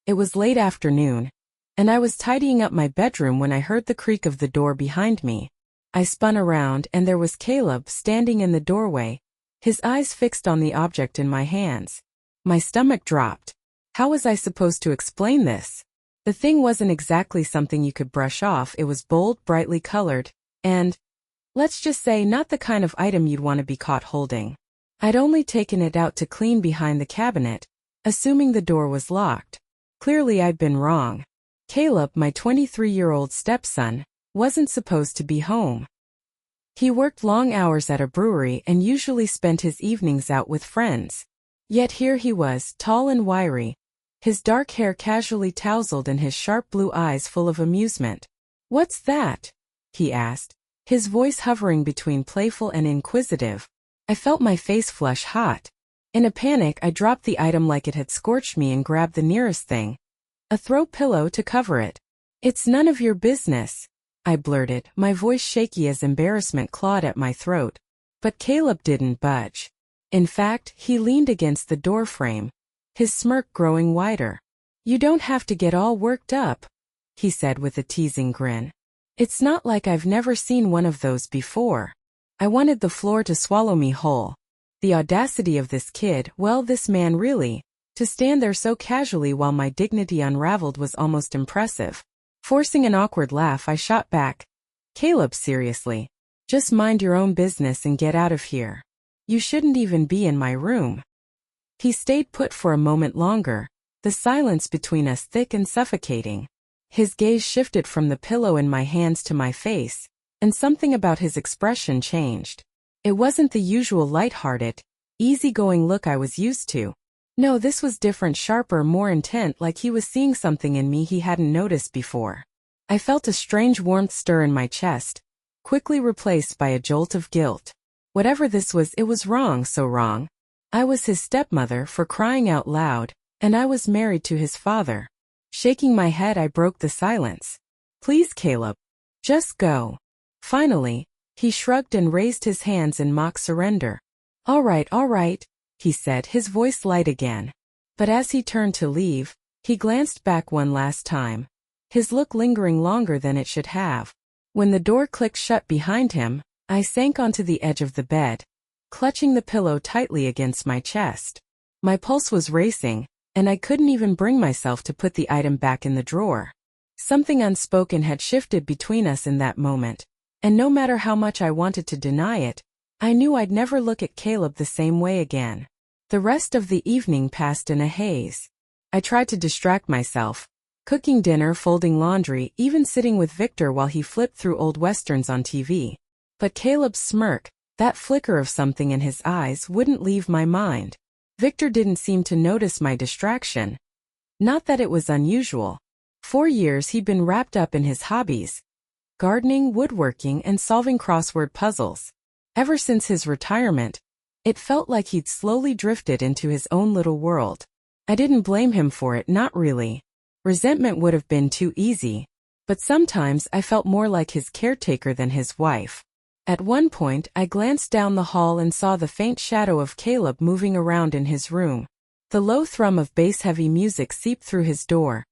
It was late afternoon, and I was tidying up my bedroom when I heard the creak of the door behind me. I spun around and there was Caleb standing in the doorway, his eyes fixed on the object in my hands. My stomach dropped. How was I supposed to explain this? The thing wasn't exactly something you could brush off. It was bold, brightly colored, and, let's just say, not the kind of item you'd want to be caught holding. I'd only taken it out to clean behind the cabinet, assuming the door was locked. Clearly I'd been wrong. Caleb, my 23-year-old stepson, wasn't supposed to be home. He worked long hours at a brewery and usually spent his evenings out with friends. Yet here he was, tall and wiry, his dark hair casually tousled and his sharp blue eyes full of amusement. "What's that?" he asked, his voice hovering between playful and inquisitive. I felt my face flush hot. In a panic, I dropped the item like it had scorched me and grabbed the nearest thing, a throw pillow, to cover it. "It's none of your business," I blurted, my voice shaky as embarrassment clawed at my throat. But Caleb didn't budge. In fact, he leaned against the doorframe, his smirk growing wider. "You don't have to get all worked up," he said with a teasing grin. "It's not like I've never seen one of those before." I wanted the floor to swallow me whole. The audacity of this kid, well, this man really, to stand there so casually while my dignity unraveled was almost impressive. Forcing an awkward laugh, I shot back, "Caleb, seriously. Just mind your own business and get out of here. You shouldn't even be in my room." He stayed put for a moment longer, the silence between us thick and suffocating. His gaze shifted from the pillow in my hands to my face, and something about his expression changed. It wasn't the usual light-hearted, easygoing look I was used to. No, this was different, sharper, more intent, like he was seeing something in me he hadn't noticed before. I felt a strange warmth stir in my chest, quickly replaced by a jolt of guilt. Whatever this was, it was wrong, so wrong. I was his stepmother, for crying out loud, and I was married to his father. Shaking my head, I broke the silence. "Please, Caleb. Just go." Finally, he shrugged and raised his hands in mock surrender. All right, he said, his voice light again. But as he turned to leave, he glanced back one last time, his look lingering longer than it should have. When the door clicked shut behind him, I sank onto the edge of the bed, clutching the pillow tightly against my chest. My pulse was racing, and I couldn't even bring myself to put the item back in the drawer. Something unspoken had shifted between us in that moment, and no matter how much I wanted to deny it, I knew I'd never look at Caleb the same way again. The rest of the evening passed in a haze. I tried to distract myself, cooking dinner, folding laundry, even sitting with Victor while he flipped through old westerns on TV. But Caleb's smirk, that flicker of something in his eyes, wouldn't leave my mind. Victor didn't seem to notice my distraction. Not that it was unusual. For years he'd been wrapped up in his hobbies: gardening, woodworking, and solving crossword puzzles. Ever since his retirement, it felt like he'd slowly drifted into his own little world. I didn't blame him for it, not really. Resentment would have been too easy. But sometimes I felt more like his caretaker than his wife. At one point, I glanced down the hall and saw the faint shadow of Caleb moving around in his room. The low thrum of bass-heavy music seeped through his door,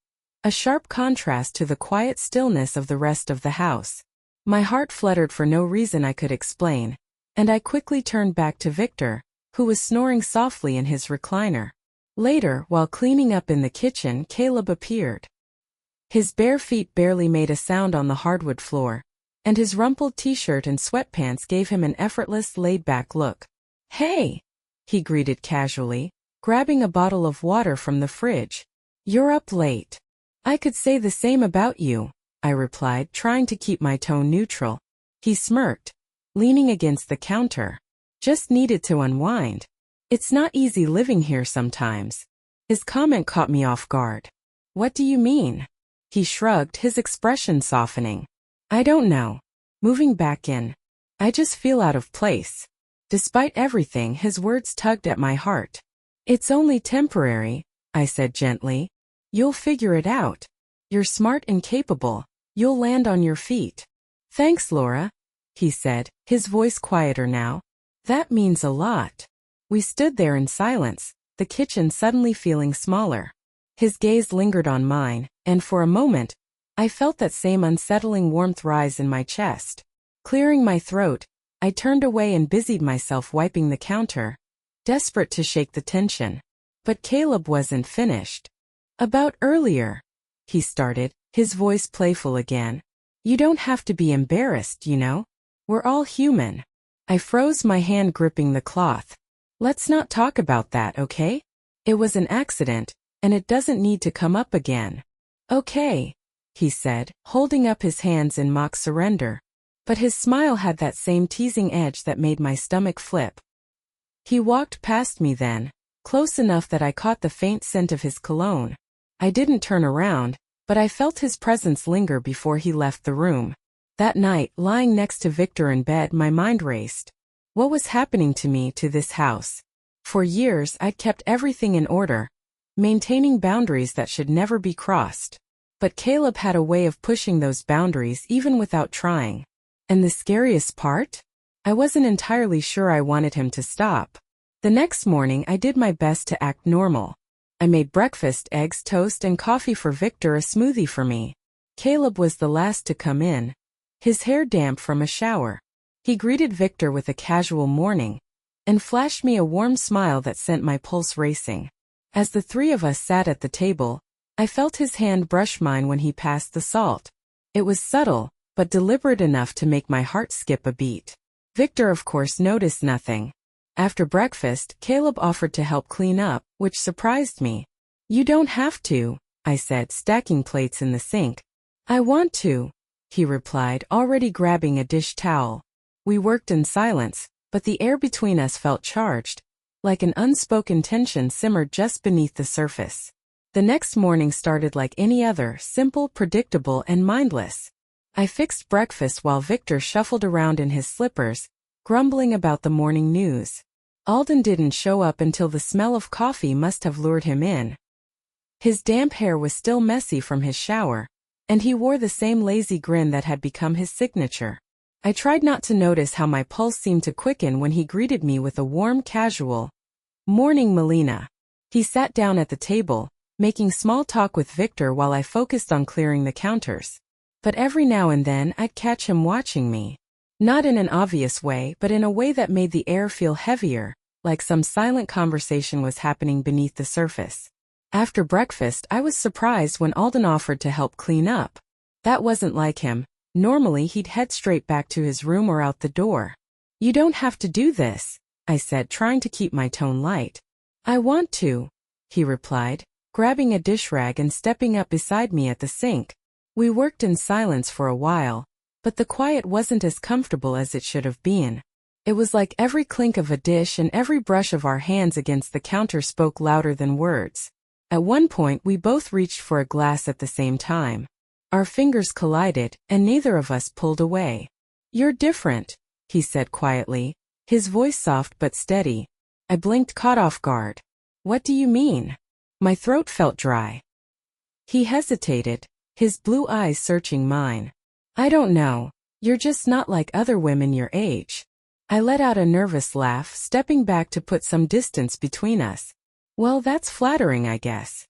a sharp contrast to the quiet stillness of the rest of the house. My heart fluttered for no reason I could explain, and I quickly turned back to Victor, who was snoring softly in his recliner. Later, while cleaning up in the kitchen, Caleb appeared. His bare feet barely made a sound on the hardwood floor, and his rumpled t-shirt and sweatpants gave him an effortless, laid-back look. "Hey," he greeted casually, grabbing a bottle of water from the fridge. "You're up late." "I could say the same about you," I replied, trying to keep my tone neutral. He smirked, leaning against the counter. "Just needed to unwind. It's not easy living here sometimes." His comment caught me off guard. "What do you mean?" He shrugged, his expression softening. "I don't know. Moving back in. I just feel out of place." Despite everything, his words tugged at my heart. "It's only temporary," I said gently. "You'll figure it out. You're smart and capable. You'll land on your feet." "Thanks, Laura," he said, his voice quieter now. "That means a lot." We stood there in silence, the kitchen suddenly feeling smaller. His gaze lingered on mine, and for a moment, I felt that same unsettling warmth rise in my chest. Clearing my throat, I turned away and busied myself wiping the counter, desperate to shake the tension. But Caleb wasn't finished. "About earlier," he started, his voice playful again. "You don't have to be embarrassed, you know? We're all human." I froze, my hand gripping the cloth. "Let's not talk about that, okay? It was an accident, and it doesn't need to come up again." "Okay," he said, holding up his hands in mock surrender. But his smile had that same teasing edge that made my stomach flip. He walked past me then, close enough that I caught the faint scent of his cologne. I didn't turn around, but I felt his presence linger before he left the room. That night, lying next to Victor in bed, my mind raced. What was happening to me, to this house? For years, I'd kept everything in order, maintaining boundaries that should never be crossed. But Caleb had a way of pushing those boundaries even without trying. And the scariest part? I wasn't entirely sure I wanted him to stop. The next morning, I did my best to act normal. I made breakfast, eggs, toast, and coffee for Victor, a smoothie for me. Caleb was the last to come in, his hair damp from a shower. He greeted Victor with a casual morning, and flashed me a warm smile that sent my pulse racing. As the three of us sat at the table, I felt his hand brush mine when he passed the salt. It was subtle, but deliberate enough to make my heart skip a beat. Victor, of course, noticed nothing. After breakfast, Caleb offered to help clean up, which surprised me. "You don't have to," I said, stacking plates in the sink. "I want to," he replied, already grabbing a dish towel. We worked in silence, but the air between us felt charged, like an unspoken tension simmered just beneath the surface. The next morning started like any other, simple, predictable, and mindless. I fixed breakfast while Victor shuffled around in his slippers, grumbling about the morning news. Alden didn't show up until the smell of coffee must have lured him in. His damp hair was still messy from his shower, and he wore the same lazy grin that had become his signature. I tried not to notice how my pulse seemed to quicken when he greeted me with a warm, casual, "Morning, Melina." He sat down at the table, making small talk with Victor while I focused on clearing the counters. But every now and then I'd catch him watching me. Not in an obvious way, but in a way that made the air feel heavier, like some silent conversation was happening beneath the surface. After breakfast, I was surprised when Alden offered to help clean up. That wasn't like him. Normally he'd head straight back to his room or out the door. "You don't have to do this," I said, trying to keep my tone light. "I want to," he replied, grabbing a dish rag and stepping up beside me at the sink. We worked in silence for a while, but the quiet wasn't as comfortable as it should have been. It was like every clink of a dish and every brush of our hands against the counter spoke louder than words. At one point, we both reached for a glass at the same time. Our fingers collided, and neither of us pulled away. "You're different," he said quietly, his voice soft but steady. I blinked, caught off guard. "What do you mean?" My throat felt dry. He hesitated, his blue eyes searching mine. "I don't know. You're just not like other women your age." I let out a nervous laugh, stepping back to put some distance between us. "Well, that's flattering, I guess."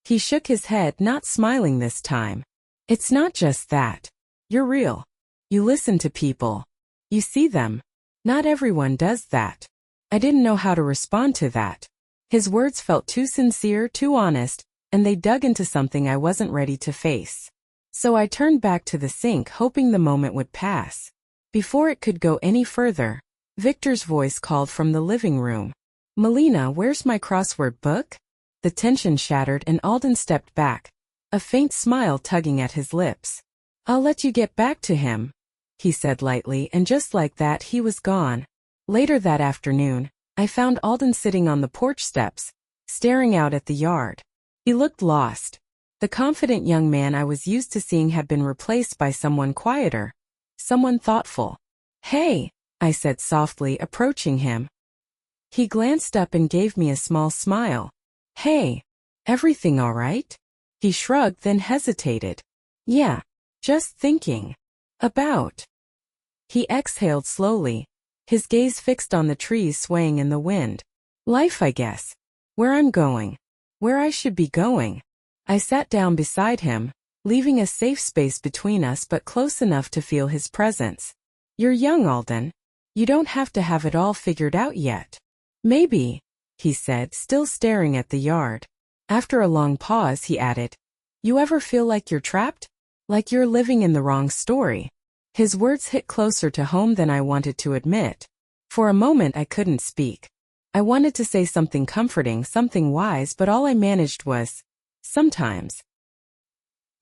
He shook his head, not smiling this time. "It's not just that. You're real. You listen to people. You see them. Not everyone does that." I didn't know how to respond to that. His words felt too sincere, too honest, and they dug into something I wasn't ready to face. So I turned back to the sink, hoping the moment would pass. Before it could go any further, Victor's voice called from the living room. "Melina, where's my crossword book?" The tension shattered and Alden stepped back, a faint smile tugging at his lips. "I'll let you get back to him," he said lightly, and just like that he was gone. Later that afternoon, I found Alden sitting on the porch steps, staring out at the yard. He looked lost. The confident young man I was used to seeing had been replaced by someone quieter, someone thoughtful. "Hey," I said softly, approaching him. He glanced up and gave me a small smile. "Hey, everything all right?" He shrugged, then hesitated. "Yeah, just thinking. About." He exhaled slowly, his gaze fixed on the trees swaying in the wind. "Life, I guess. Where I'm going. Where I should be going." I sat down beside him, leaving a safe space between us but close enough to feel his presence. You're young, Alden. You don't have to have it all figured out yet. Maybe, he said, still staring at the yard. After a long pause, he added, you ever feel like you're trapped? Like you're living in the wrong story? His words hit closer to home than I wanted to admit. For a moment I couldn't speak. I wanted to say something comforting, something wise, but all I managed was, sometimes.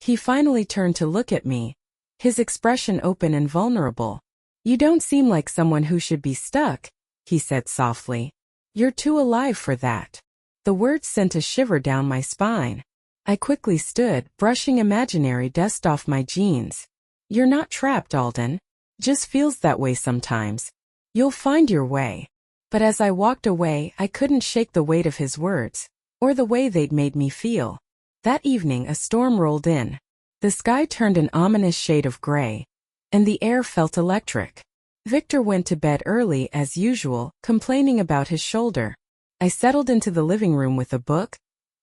He finally turned to look at me, his expression open and vulnerable. You don't seem like someone who should be stuck, he said softly. You're too alive for that. The words sent a shiver down my spine. I quickly stood, brushing imaginary dust off my jeans. You're not trapped, Alden. Just feels that way sometimes. You'll find your way. But as I walked away, I couldn't shake the weight of his words, or the way they'd made me feel. That evening a storm rolled in. The sky turned an ominous shade of gray, and the air felt electric. Victor went to bed early as usual, complaining about his shoulder. I settled into the living room with a book,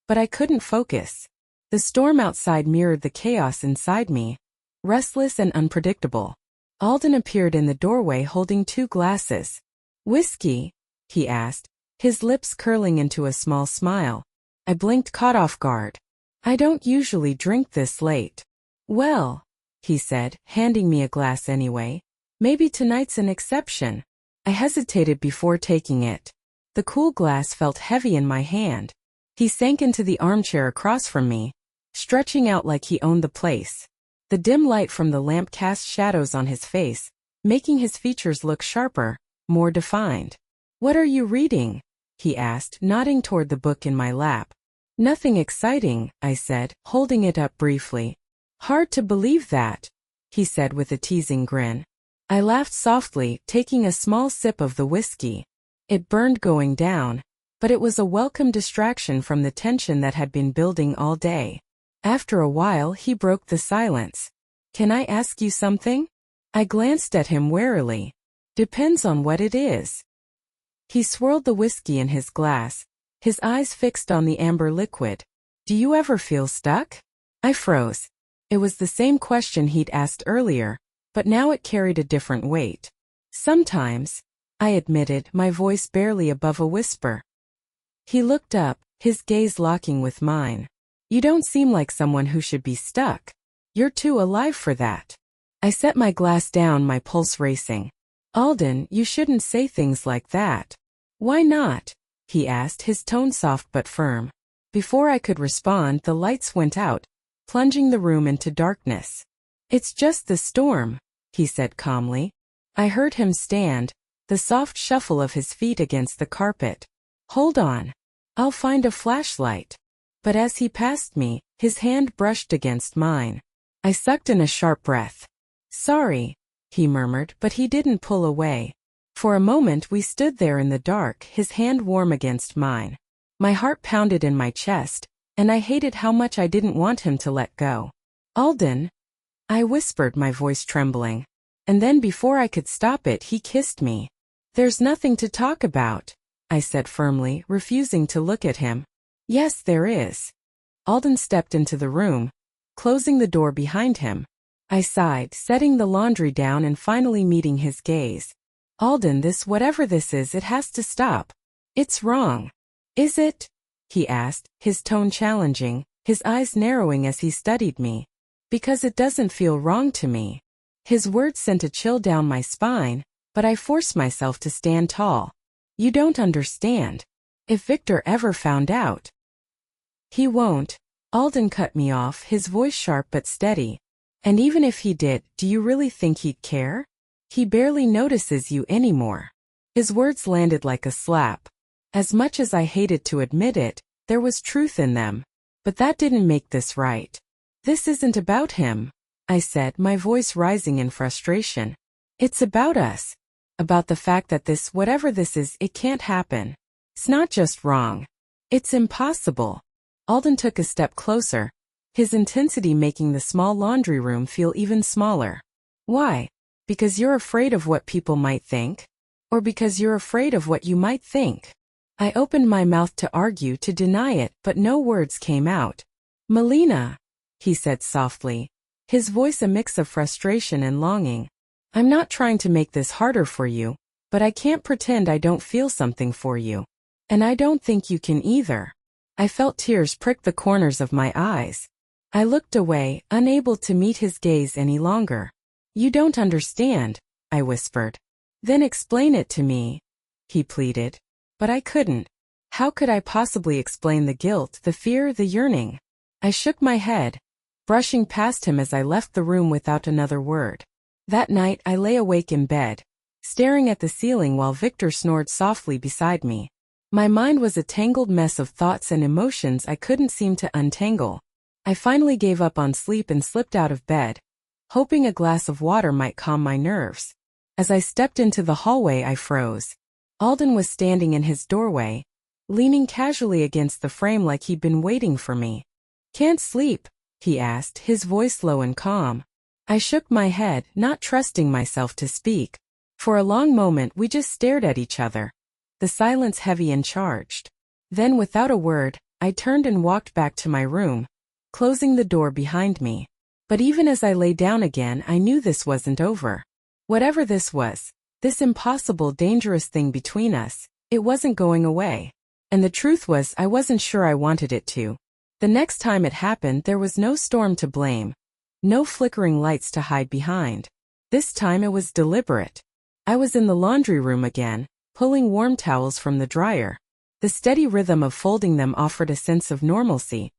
but I couldn't focus. The storm outside mirrored the chaos inside me, restless and unpredictable. Alden appeared in the doorway holding 2 glasses. Whiskey? He asked, his lips curling into a small smile. I blinked, caught off guard. I don't usually drink this late. Well, he said, handing me a glass anyway. Maybe tonight's an exception. I hesitated before taking it. The cool glass felt heavy in my hand. He sank into the armchair across from me, stretching out like he owned the place. The dim light from the lamp cast shadows on his face, making his features look sharper, more defined. What are you reading? He asked, nodding toward the book in my lap. Nothing exciting, I said, holding it up briefly. Hard to believe that, he said with a teasing grin. I laughed softly, taking a small sip of the whiskey. It burned going down, but it was a welcome distraction from the tension that had been building all day. After a while he broke the silence. Can I ask you something? I glanced at him warily. Depends on what it is. He swirled the whiskey in his glass, his eyes fixed on the amber liquid. Do you ever feel stuck? I froze. It was the same question he'd asked earlier, but now it carried a different weight. Sometimes, I admitted, my voice barely above a whisper. He looked up, his gaze locking with mine. You don't seem like someone who should be stuck. You're too alive for that. I set my glass down, my pulse racing. Alden, you shouldn't say things like that. Why not? He asked, his tone soft but firm. Before I could respond, the lights went out, plunging the room into darkness. It's just the storm, he said calmly. I heard him stand, the soft shuffle of his feet against the carpet. Hold on. I'll find a flashlight. But as he passed me, his hand brushed against mine. I sucked in a sharp breath. Sorry, he murmured, but he didn't pull away. For a moment we stood there in the dark, his hand warm against mine. My heart pounded in my chest, and I hated how much I didn't want him to let go. Alden, I whispered, my voice trembling. And then before I could stop it, he kissed me. There's nothing to talk about, I said firmly, refusing to look at him. Yes, there is. Alden stepped into the room, closing the door behind him. I sighed, setting the laundry down and finally meeting his gaze. Alden, whatever this is, it has to stop. It's wrong. Is it? He asked, his tone challenging, his eyes narrowing as he studied me. Because it doesn't feel wrong to me. His words sent a chill down my spine, but I forced myself to stand tall. You don't understand. If Victor ever found out. He won't. Alden cut me off, his voice sharp but steady. And even if he did, do you really think he'd care? He barely notices you anymore. His words landed like a slap. As much as I hated to admit it, there was truth in them. But that didn't make this right. This isn't about him, I said, my voice rising in frustration. It's about us. About the fact that whatever this is, it can't happen. It's not just wrong. It's impossible. Alden took a step closer, his intensity making the small laundry room feel even smaller. Why? Because you're afraid of what people might think? Or because you're afraid of what you might think? I opened my mouth to argue, to deny it, but no words came out. Melina, he said softly, his voice a mix of frustration and longing. I'm not trying to make this harder for you, but I can't pretend I don't feel something for you. And I don't think you can either. I felt tears prick the corners of my eyes. I looked away, unable to meet his gaze any longer. You don't understand, I whispered. Then explain it to me, he pleaded. But I couldn't. How could I possibly explain the guilt, the fear, the yearning? I shook my head, brushing past him as I left the room without another word. That night I lay awake in bed, staring at the ceiling while Victor snored softly beside me. My mind was a tangled mess of thoughts and emotions I couldn't seem to untangle. I finally gave up on sleep and slipped out of bed, hoping a glass of water might calm my nerves. As I stepped into the hallway, I froze. Alden was standing in his doorway, leaning casually against the frame like he'd been waiting for me. Can't sleep? He asked, his voice low and calm. I shook my head, not trusting myself to speak. For a long moment we just stared at each other, the silence heavy and charged. Then without a word, I turned and walked back to my room, closing the door behind me. But even as I lay down again, I knew this wasn't over. Whatever this was, this impossible, dangerous thing between us, it wasn't going away. And the truth was, I wasn't sure I wanted it to. The next time it happened, there was no storm to blame, no flickering lights to hide behind. This time it was deliberate. I was in the laundry room again, pulling warm towels from the dryer. The steady rhythm of folding them offered a sense of normalcy,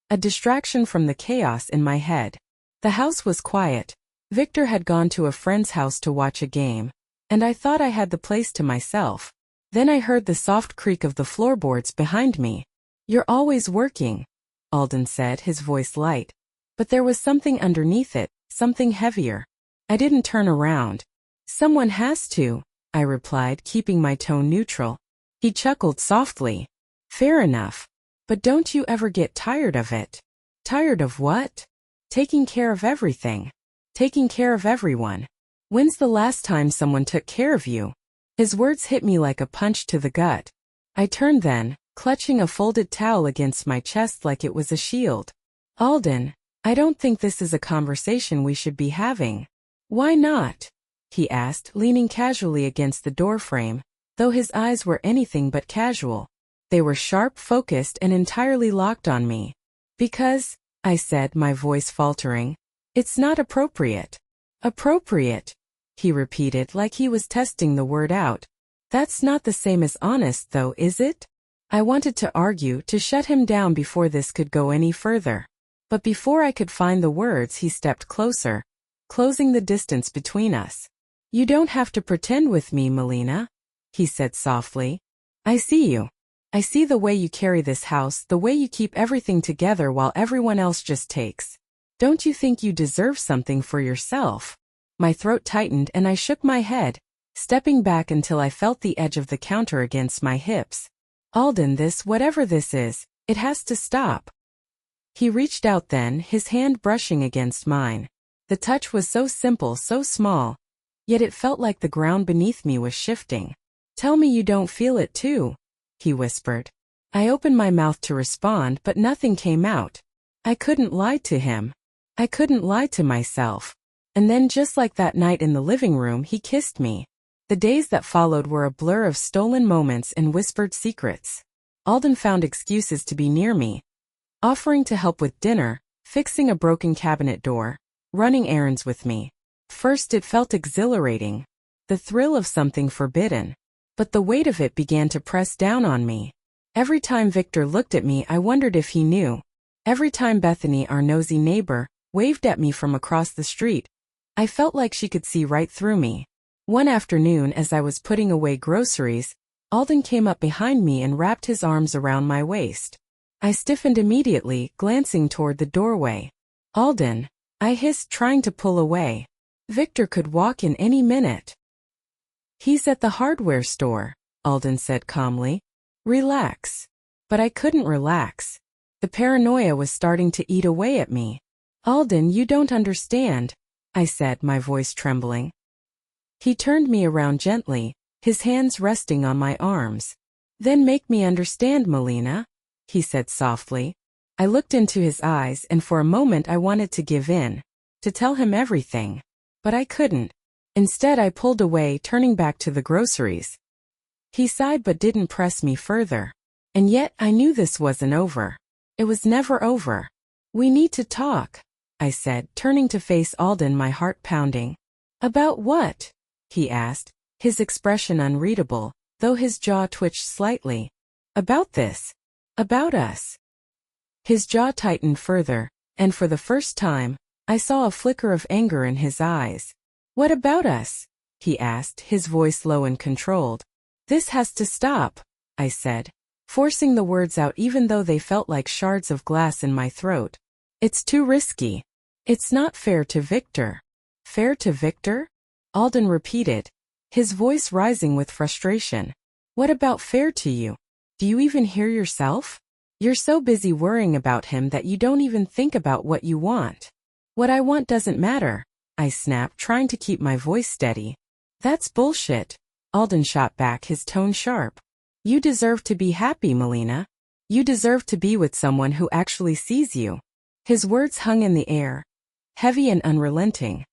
a distraction from the chaos in my head. The house was quiet. Victor had gone to a friend's house to watch a game, and I thought I had the place to myself. Then I heard the soft creak of the floorboards behind me. You're always working, Alden said, his voice light. But there was something underneath it, something heavier. I didn't turn around. Someone has to, I replied, keeping my tone neutral. He chuckled softly. Fair enough. But don't you ever get tired of it? Tired of what? Taking care of everything. Taking care of everyone. When's the last time someone took care of you? His words hit me like a punch to the gut. I turned then, clutching a folded towel against my chest like it was a shield. Alden, I don't think this is a conversation we should be having. Why not? He asked, leaning casually against the doorframe, though his eyes were anything but casual. They were sharp, focused, and entirely locked on me. Because, I said, my voice faltering, it's not appropriate. Appropriate, he repeated like he was testing the word out. That's not the same as honest, though, is it? I wanted to argue, to shut him down before this could go any further. But before I could find the words, he stepped closer, closing the distance between us. You don't have to pretend with me, Melina, he said softly. I see you. I see the way you carry this house, the way you keep everything together while everyone else just takes. Don't you think you deserve something for yourself? My throat tightened and I shook my head, stepping back until I felt the edge of the counter against my hips. Alden, whatever this is, it has to stop. He reached out then, his hand brushing against mine. The touch was so simple, so small, yet it felt like the ground beneath me was shifting. Tell me you don't feel it too, he whispered. I opened my mouth to respond, but nothing came out. I couldn't lie to him. I couldn't lie to myself. And then, just like that night in the living room, he kissed me. The days that followed were a blur of stolen moments and whispered secrets. Alden found excuses to be near me, offering to help with dinner, fixing a broken cabinet door, running errands with me. First it felt exhilarating, the thrill of something forbidden. But the weight of it began to press down on me. Every time Victor looked at me, I wondered if he knew. Every time Bethany, our nosy neighbor, waved at me from across the street, I felt like she could see right through me. One afternoon, as I was putting away groceries, Alden came up behind me and wrapped his arms around my waist. I stiffened immediately, glancing toward the doorway. Alden, I hissed, trying to pull away. Victor could walk in any minute. He's at the hardware store, Alden said calmly. Relax. But I couldn't relax. The paranoia was starting to eat away at me. Alden, you don't understand, I said, my voice trembling. He turned me around gently, his hands resting on my arms. Then make me understand, Melina, he said softly. I looked into his eyes and for a moment I wanted to give in, to tell him everything. But I couldn't. Instead I pulled away, turning back to the groceries. He sighed but didn't press me further. And yet I knew this wasn't over. It was never over. "We need to talk," I said, turning to face Alden, my heart pounding. "About what?" he asked, his expression unreadable, though his jaw twitched slightly. "About this. About us." His jaw tightened further, and for the first time, I saw a flicker of anger in his eyes. "What about us?" he asked, his voice low and controlled. "This has to stop," I said, forcing the words out even though they felt like shards of glass in my throat. "It's too risky. It's not fair to Victor." "Fair to Victor?" Alden repeated, his voice rising with frustration. "What about fair to you? Do you even hear yourself? You're so busy worrying about him that you don't even think about what you want." "What I want doesn't matter," I snapped, trying to keep my voice steady. "That's bullshit," Alden shot back, his tone sharp. "You deserve to be happy, Melina. You deserve to be with someone who actually sees you." His words hung in the air, heavy and unrelenting.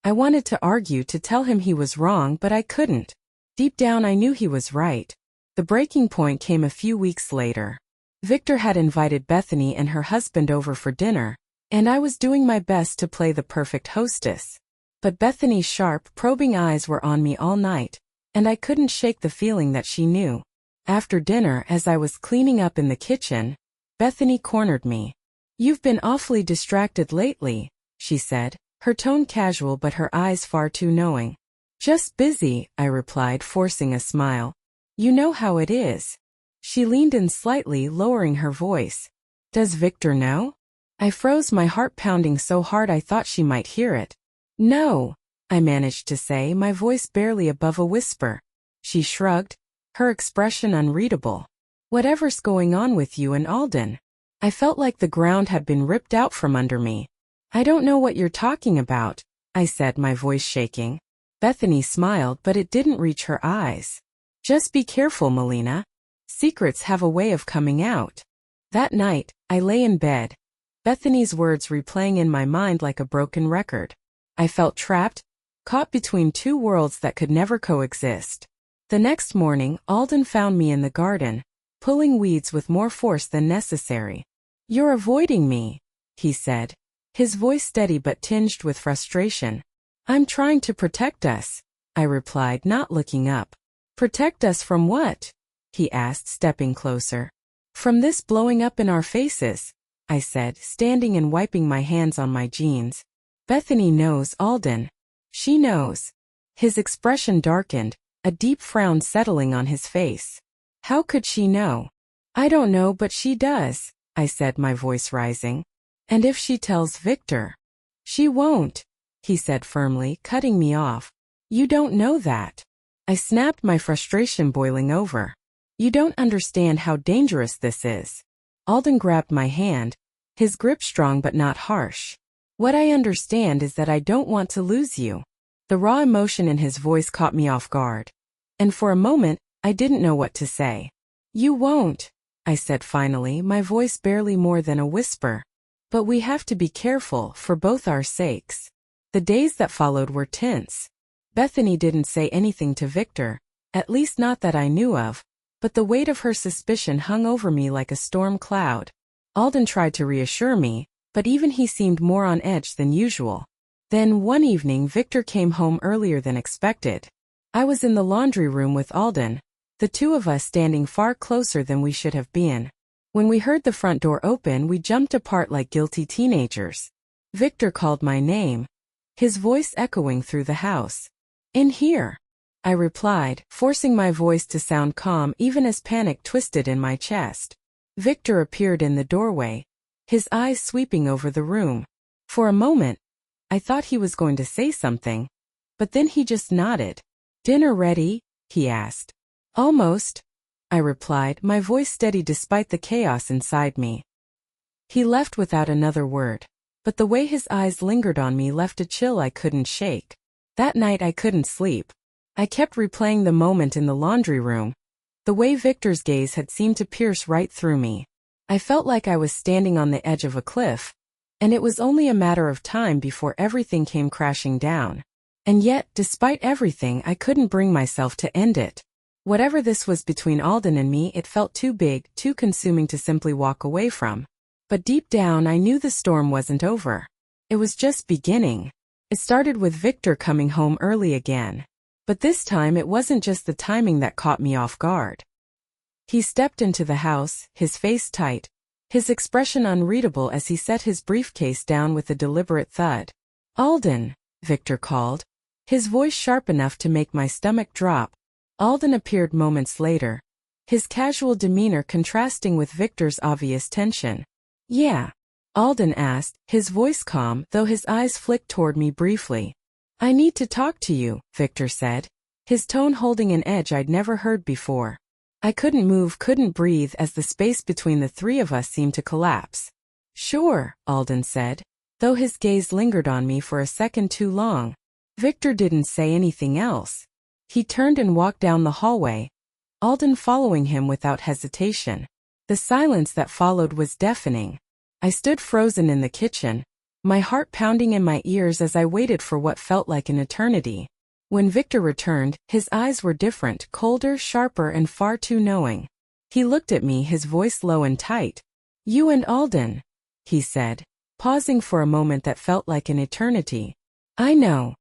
I wanted to argue, to tell him he was wrong, but I couldn't. Deep down I knew he was right. The breaking point came a few weeks later. Victor had invited Bethany and her husband over for dinner, and I was doing my best to play the perfect hostess. But Bethany's sharp, probing eyes were on me all night, and I couldn't shake the feeling that she knew. After dinner, as I was cleaning up in the kitchen, Bethany cornered me. "You've been awfully distracted lately," she said, her tone casual but her eyes far too knowing. "Just busy," I replied, forcing a smile. "You know how it is." She leaned in slightly, lowering her voice. "Does Victor know?" I froze, my heart pounding so hard I thought she might hear it. "No," I managed to say, my voice barely above a whisper. She shrugged, her expression unreadable. "Whatever's going on with you and Alden?" I felt like the ground had been ripped out from under me. "I don't know what you're talking about," I said, my voice shaking. Bethany smiled, but it didn't reach her eyes. "Just be careful, Melina. Secrets have a way of coming out." That night, I lay in bed, Bethany's words replaying in my mind like a broken record. I felt trapped, caught between two worlds that could never coexist. The next morning, Alden found me in the garden, pulling weeds with more force than necessary. "You're avoiding me," he said, his voice steady but tinged with frustration. "I'm trying to protect us," I replied, not looking up. "Protect us from what?" he asked, stepping closer. "From this blowing up in our faces," I said, standing and wiping my hands on my jeans. "Bethany knows, Alden. She knows." His expression darkened, a deep frown settling on his face. "How could she know?" "I don't know, but she does," I said, my voice rising. "And if she tells Victor?" "She won't," he said firmly, cutting me off. "You don't know that." I snapped, my frustration boiling over. "You don't understand how dangerous this is." Alden grabbed my hand, his grip strong but not harsh. "What I understand is that I don't want to lose you." The raw emotion in his voice caught me off guard. And for a moment, I didn't know what to say. "You won't," I said finally, my voice barely more than a whisper. "But we have to be careful, for both our sakes." The days that followed were tense. Bethany didn't say anything to Victor, at least not that I knew of, but the weight of her suspicion hung over me like a storm cloud. Alden tried to reassure me, but even he seemed more on edge than usual. Then one evening Victor came home earlier than expected. I was in the laundry room with Alden, the two of us standing far closer than we should have been. When we heard the front door open, we jumped apart like guilty teenagers. Victor called my name, his voice echoing through the house. "In here," I replied, forcing my voice to sound calm even as panic twisted in my chest. Victor appeared in the doorway, his eyes sweeping over the room. For a moment, I thought he was going to say something, but then he just nodded. "Dinner ready?" he asked. "Almost," I replied, my voice steady despite the chaos inside me. He left without another word, but the way his eyes lingered on me left a chill I couldn't shake. That night I couldn't sleep. I kept replaying the moment in the laundry room, the way Victor's gaze had seemed to pierce right through me. I felt like I was standing on the edge of a cliff, and it was only a matter of time before everything came crashing down. And yet, despite everything, I couldn't bring myself to end it. Whatever this was between Alden and me, it felt too big, too consuming to simply walk away from. But deep down, I knew the storm wasn't over. It was just beginning. It started with Victor coming home early again. But this time it wasn't just the timing that caught me off guard. He stepped into the house, his face tight, his expression unreadable as he set his briefcase down with a deliberate thud. "Alden," Victor called, his voice sharp enough to make my stomach drop. Alden appeared moments later, his casual demeanor contrasting with Victor's obvious tension. "Yeah?" Alden asked, his voice calm, though his eyes flicked toward me briefly. "I need to talk to you," Victor said, his tone holding an edge I'd never heard before. I couldn't move, couldn't breathe as the space between the three of us seemed to collapse. "Sure," Alden said, though his gaze lingered on me for a second too long. Victor didn't say anything else. He turned and walked down the hallway, Alden following him without hesitation. The silence that followed was deafening. I stood frozen in the kitchen, my heart pounding in my ears as I waited for what felt like an eternity. When Victor returned, his eyes were different, colder, sharper, and far too knowing. He looked at me, his voice low and tight. "You and Alden," he said, pausing for a moment that felt like an eternity. "I know,"